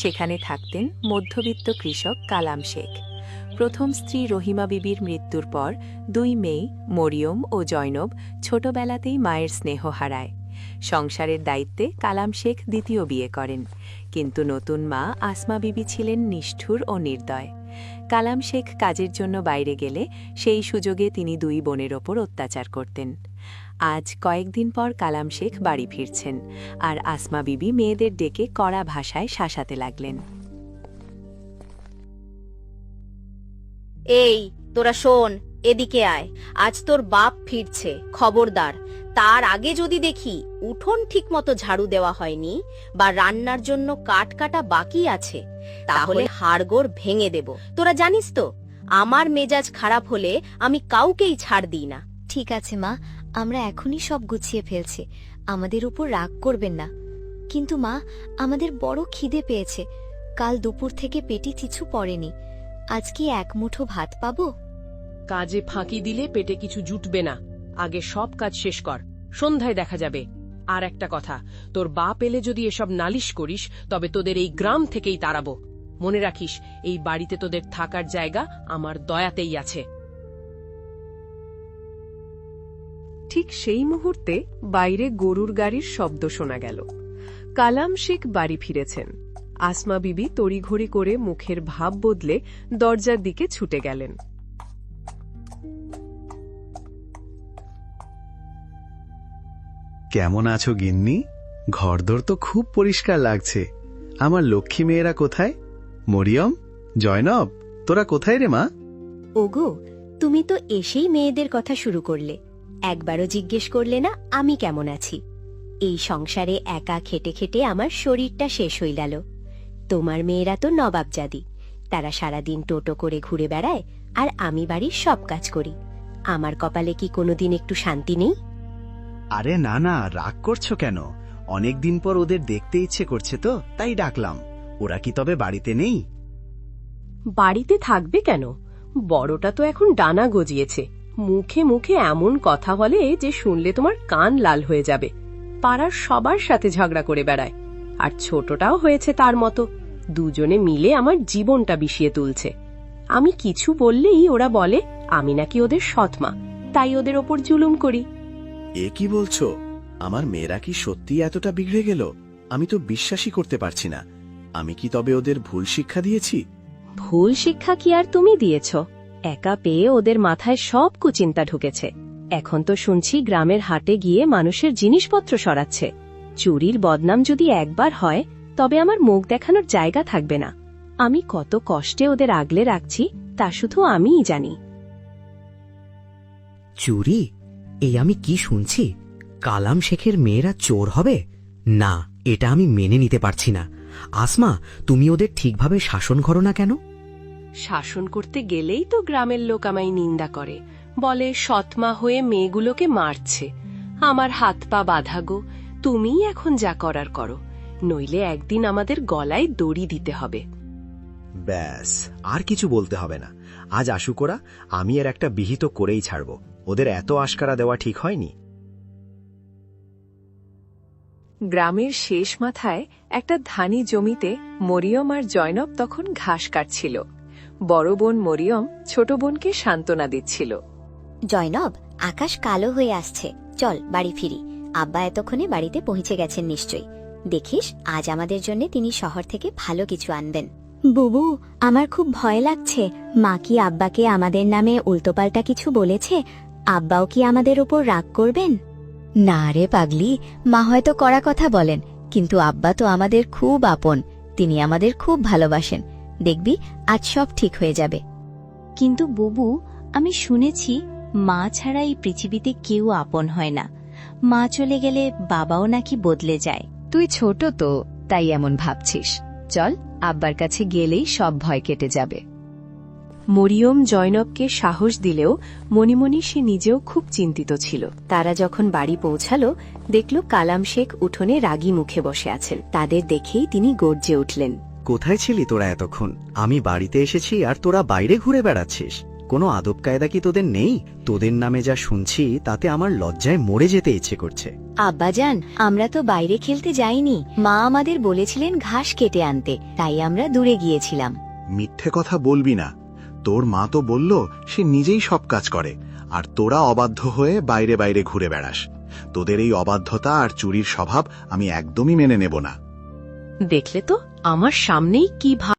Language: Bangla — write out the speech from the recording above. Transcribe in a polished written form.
সেখানে থাকতেন মধ্যবিত্ত কৃষক কালাম শেখ। প্রথম স্ত্রী রহিমা বিবির মৃত্যুর পর 2 মেয়ে মরিয়ম ও জয়নব ছোটবেলাতেই মায়ের স্নেহ হারায়। সংসারের দায়িত্বে কালাম শেখ দ্বিতীয় বিয়ে করেন, কিন্তু নতুন মা আসমা বিবি ছিলেন নিষ্ঠুর ও নির্দয়। কালাম শেখ কাজের জন্য বাইরে গেলে সেই সুযোগে তিনি 2 বোনের ওপর অত্যাচার করতেন। আজ কয়েকদিন পর কালাম শেখ বাড়ি ফিরছেন, আর আসমা বিবি মেয়েদের ডেকে কড়া ভাষায় শাসাতে লাগলেন। এই তোরা শোন, এদিকে আয়। আজ তোর বাপ ফিরছে, খবরদার। তার আগে যদি দেখি উঠোন ঠিকমতো ঝাড়ু দেওয়া হয়নি বা রান্নার জন্য কাঠ কাটা বাকি আছে, তাহলে হাড়গোড় ভেঙে দেব। তোরা জানিস তো, আমার মেজাজ খারাপ হলে আমি কাউকেই ছাড় দিই না। ঠিক আছে মা, আমরা এখনই সব গুছিয়ে ফেলছি, আমাদের উপর রাগ করবেন না। কিন্তু মা, আমাদের বড় খিদে পেয়েছে, কাল দুপুর থেকে পেটে কিছু পড়েনি। আজ কি এক মুঠো ভাত পাবো? কাজে ফাঁকি দিলে পেটে কিছু জুটবে না। আগে সব কাজ শেষ কর, সন্ধ্যায় দেখা যাবে। আর একটা কথা, তোর বাপ এলে যদি এসব নালিশ করিস তবে তোদের এই গ্রাম থেকেই তাড়াবো। মনে রাখিস, এই বাড়িতে তোদের থাকার জায়গা আমার দয়াতেই আছে। ঠিক সেই মুহূর্তে বাইরে গরুর গাড়ির শব্দ শোনা গেল। কালাম শেখ বাড়ি ফিরেছেন। আসমা বিবি তড়িঘড়ি করে মুখের ভাব বদলে দরজার দিকে ছুটে গেলেন। কেমন আছো গিন্নি? ঘরদোর তো খুব পরিষ্কার লাগছে। আমার লক্ষ্মী মেয়েরা কোথায়? মরিয়ম, জয়নব, তোরা কোথায় রে মা? ওগো, তুমি তো এসেই মেয়েদের কথা শুরু করলে। একবারও জিজ্ঞেস করলে না আমি কেমন আছি। এই সংসারে একা খেটে খেটে আমার শরীরটা শেষ হয়ে গেল। তোমার মেয়েরা তো নবাবজাদি, তারা সারাদিন টোটো করে ঘুরে বেড়ায়, আর আমি বাড়ির সব কাজ করি। আমার কপালে কি কোনোদিন একটু শান্তি নেই? আরে না না, রাগ করছো কেন? অনেকদিন পর ওদের দেখতে ইচ্ছে করছে তো তাই ডাকলাম। ওরা কি তবে বাড়িতে নেই? বাড়িতে থাকবে কেন? বড়টা তো এখন ডানা গজিয়েছে, মুখে মুখে এমন কথা বলে যে শুনলে তোমার কান লাল হয়ে যাবে। পাড়ার সবার সাথে ঝগড়া করে বেড়ায়। আর ছোটটাও হয়েছে তার মতো, দুজনে মিলে আমার জীবনটা বিষিয়ে তুলছে। আমি কিছু বললেই ওরা বলে আমি নাকি ওদের সৎমা, তাই ওদের ওপর জুলুম করি। এ কি বলছো? আমার মেয়েরা কি সত্যি এতটা বিগড়ে গেল? আমি তো বিশ্বাসই করতে পারছি না। আমি কি তবে ওদের ভুল শিক্ষা দিয়েছি? ভুল শিক্ষা কি আর তুমি দিয়েছ? একা পেয়ে ওদের মাথায় সব কুচিন্তা ঢুকেছে। এখন তো শুনছি গ্রামের হাটে গিয়ে মানুষের জিনিসপত্র সরাচ্ছে। চুরির বদনাম যদি একবার হয় তবে আমার মুখ দেখানোর জায়গা থাকবে না। আমি কত কষ্টে ওদের আগলে রাখছি তা শুধু আমিই জানি। চুরি? এই আমি কি শুনছি? কালাম শেখের মেয়েরা চোর হবে? না, এটা আমি মেনে নিতে পারছি না। আসমা, তুমি ওদের ঠিকভাবে শাসন করো না কেন? শাসন করতে গেলেই তো গ্রামের লোক আমায় নিন্দা করে, বলে সৎমা হয়ে মেয়েগুলোকে মারছে। আমার হাত পা বাঁধা গো, তুমিই এখন যা করার করো, নইলে একদিন আমাদের গলায় দড়ি দিতে হবে। ব্যাস, আর কিছু বলতে হবে না। আজ আসুক ওরা, আমি এর একটা বিহিত করেই ছাড়ব। ওদের এত আশকারা দেওয়া ঠিক হয়নি। গ্রামের শেষ মাথায় একটা ধানি জমিতে মরিয়ম আর জয়নব তখন ঘাস কাটছিল। বড় বোন মরিয়ম ছোট বোনকে সান্ত্বনা দিচ্ছিল। জয়নব, আকাশ কালো হয়ে আসছে, চল বাড়ি ফিরি। আব্বা এতক্ষণে বাড়িতে পৌঁছে গেছেন নিশ্চয়ই। দেখিস, আজ আমাদের জন্য তিনি শহর থেকে ভালো কিছু আনবেন। বুবু, আমার খুব ভয় লাগছে। মা কি আব্বাকে আমাদের নামে উল্টোপাল্টা কিছু বলেছে? আব্বাও কি আমাদের উপর রাগ করবেন? না রে পাগলি, মা হয়তো কড়া কথা বলেন, কিন্তু আব্বা তো আমাদের খুব আপন। তিনি আমাদের খুব ভালোবাসেন। দেখবি, আজ সব ঠিক হয়ে যাবে। কিন্তু বুবু, আমি শুনেছি মা ছাড়া এই পৃথিবীতে কেউ আপন হয় না। মা চলে গেলে বাবাও নাকি বদলে যায়। তুই ছোট তো, তাই এমন ভাবছিস। চল, আব্বার কাছে গেলেই সব ভয় কেটে যাবে। মরিয়ম জয়নবকে সাহস দিলেও মনে মনে সে নিজেও খুব চিন্তিত ছিল। তারা যখন বাড়ি পৌঁছালো, দেখল কালাম শেখ উঠোনে রাগী মুখে বসে আছেন। তাদের দেখেই তিনি গর্জে উঠলেন। কোথায় ছিলি তোরা এতক্ষণ? আমি বাড়িতে এসেছি আর তোরা বাইরে ঘুরে বেড়াচ্ছিস। কোনো আদব কায়দা কি তোদের নেই? তোদের নামে যা শুনছি তাতে আমার লজ্জায় মরে যেতে ইচ্ছে করছে। আব্বাজান, আমরা তো বাইরে খেলতে যাইনি। মা আমাদের বলেছিলেন ঘাস কেটে আনতে, তাই আমরা দূরে গিয়েছিলাম। মিথ্যে কথা বলবি না। তোর মা তো বলল সে নিজেই সব কাজ করে, আর তোরা অবাধ্য হয়ে বাইরে বাইরে ঘুরে বেড়াস। তোদের এই অবাধ্যতা আর চুরির স্বভাব আমি একদমই মেনে নেব না। দেখলে তো আমার সামনেই কি